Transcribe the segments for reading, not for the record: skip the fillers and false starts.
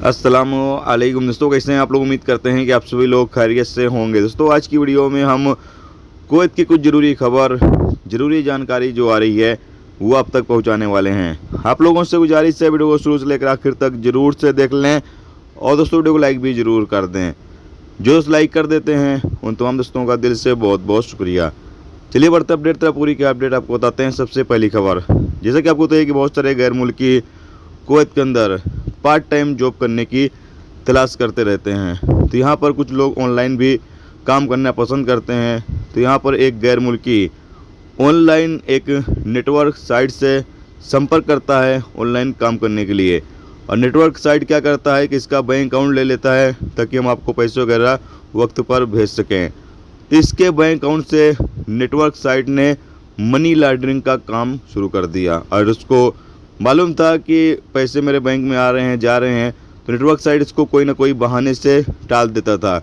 अस्सलामुअलैकुम दोस्तों, कैसे हैं आप लोग। उम्मीद करते हैं कि आप सभी लोग खैरियत से होंगे। दोस्तों आज की वीडियो में हम कुवैत की कुछ ज़रूरी खबर, ज़रूरी जानकारी जो आ रही है वो आप तक पहुंचाने वाले हैं। आप लोगों से गुजारिश है वीडियो को शुरू से लेकर आखिर तक ज़रूर से देख लें और दोस्तों वीडियो को लाइक भी ज़रूर कर दें। जो दोस्त लाइक कर देते हैं उन तमाम दोस्तों का दिल से बहुत बहुत शुक्रिया। चलिए बढ़ते अपडेट तरह पूरी की अपडेट आपको बताते हैं। सबसे पहली खबर, जैसे कि आपको बताइए कि बहुत सारे गैर मुल्की कुवैत के अंदर पार्ट टाइम जॉब करने की तलाश करते रहते हैं। तो यहाँ पर कुछ लोग ऑनलाइन भी काम करना पसंद करते हैं। तो यहाँ पर एक गैर मुल्की ऑनलाइन एक नेटवर्क साइट से संपर्क करता है ऑनलाइन काम करने के लिए। और नेटवर्क साइट क्या करता है कि इसका बैंक अकाउंट ले लेता है ताकि हम आपको पैसे वगैरह वक्त पर भेज सकें। इसके बैंक अकाउंट से नेटवर्क साइट ने मनी लॉन्ड्रिंग का काम शुरू कर दिया और उसको मालूम था कि पैसे मेरे बैंक में आ रहे हैं जा रहे हैं, तो नेटवर्क साइट इसको कोई ना कोई बहाने से टाल देता था।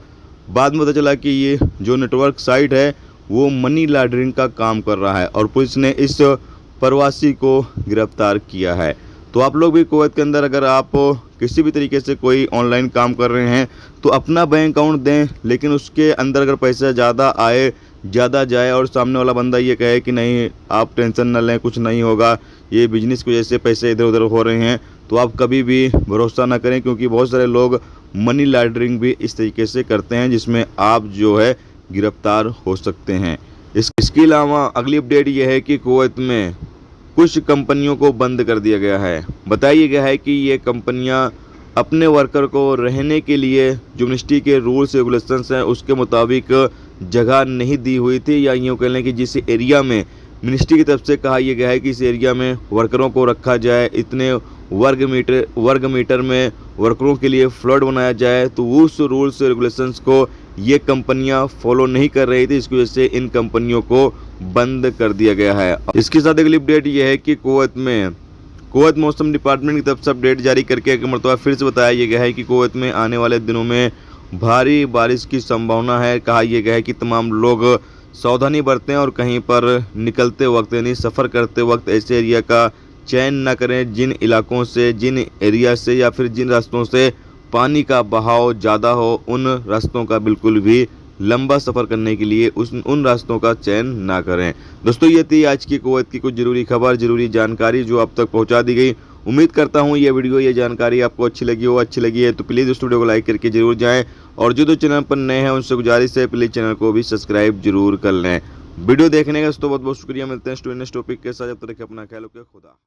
बाद में पता चला कि ये जो नेटवर्क साइट है वो मनी लॉन्ड्रिंग का काम कर रहा है और पुलिस ने इस प्रवासी को गिरफ्तार किया है। तो आप लोग भी कुवैत के अंदर अगर आप किसी भी तरीके से कोई ऑनलाइन काम कर रहे हैं तो अपना बैंक अकाउंट दें, लेकिन उसके अंदर अगर पैसा ज़्यादा आए ज़्यादा जाए और सामने वाला बंदा ये कहे कि नहीं आप टेंशन न लें, कुछ नहीं होगा, ये बिजनेस की वजह से पैसे इधर उधर हो रहे हैं, तो आप कभी भी भरोसा ना करें, क्योंकि बहुत सारे लोग मनी लॉन्ड्रिंग भी इस तरीके से करते हैं जिसमें आप जो है गिरफ्तार हो सकते हैं। इसके अलावा अगली अपडेट ये है कि कुवैत में कुछ कंपनियों को बंद कर दिया गया है। बताया गया है कि ये कंपनियां अपने वर्कर को रहने के लिए जो मिनिस्ट्री के रूल्स रेगुलेशंस हैं उसके मुताबिक जगह नहीं दी हुई थी, या यूँ कह लें कि जिस एरिया में मिनिस्ट्री की तरफ से कहा यह गया है कि इस एरिया में वर्करों को रखा जाए, इतने वर्ग मीटर में वर्करों के लिए फ्लैट बनाया जाए, तो उस रूल्स रेगुलेशंस को ये कंपनियां फॉलो नहीं कर रही थी। इसकी वजह से इन कंपनियों को बंद कर दिया गया है। इसके साथ अगली अपडेट यह है कि कुवैत मौसम डिपार्टमेंट की तरफ से अपडेट जारी करके एक मरतबा फिर से बताया गया है कि कुवैत में आने वाले दिनों में भारी बारिश की संभावना है। कहा यह गया है कि तमाम लोग सावधानी बरतें और कहीं पर निकलते वक्त यानी सफ़र करते वक्त ऐसे एरिया का चयन न करें जिन इलाकों से, जिन एरिया से या फिर जिन रास्तों से पानी का बहाव ज़्यादा हो, उन रास्तों का बिल्कुल भी लंबा सफ़र करने के लिए उन रास्तों का चयन ना करें। दोस्तों ये थी आज की कुवैत की कुछ ज़रूरी खबर, ज़रूरी जानकारी जो आप तक पहुंचा दी गई। उम्मीद करता हूं ये वीडियो, ये जानकारी आपको अच्छी लगी हो। अच्छी लगी है तो प्लीज़ उस वीडियो को लाइक करके जरूर जाएं और जो चैनल पर नए हैं उनसे गुजारिश है प्लीज़ चैनल को भी सब्सक्राइब जरूर कर लें। वीडियो देखने का दोस्तों बहुत बहुत शुक्रिया। मिलते हैं नेक्स्ट टॉपिक के साथ, जब तक अपना ख्याल रखें। खुदा।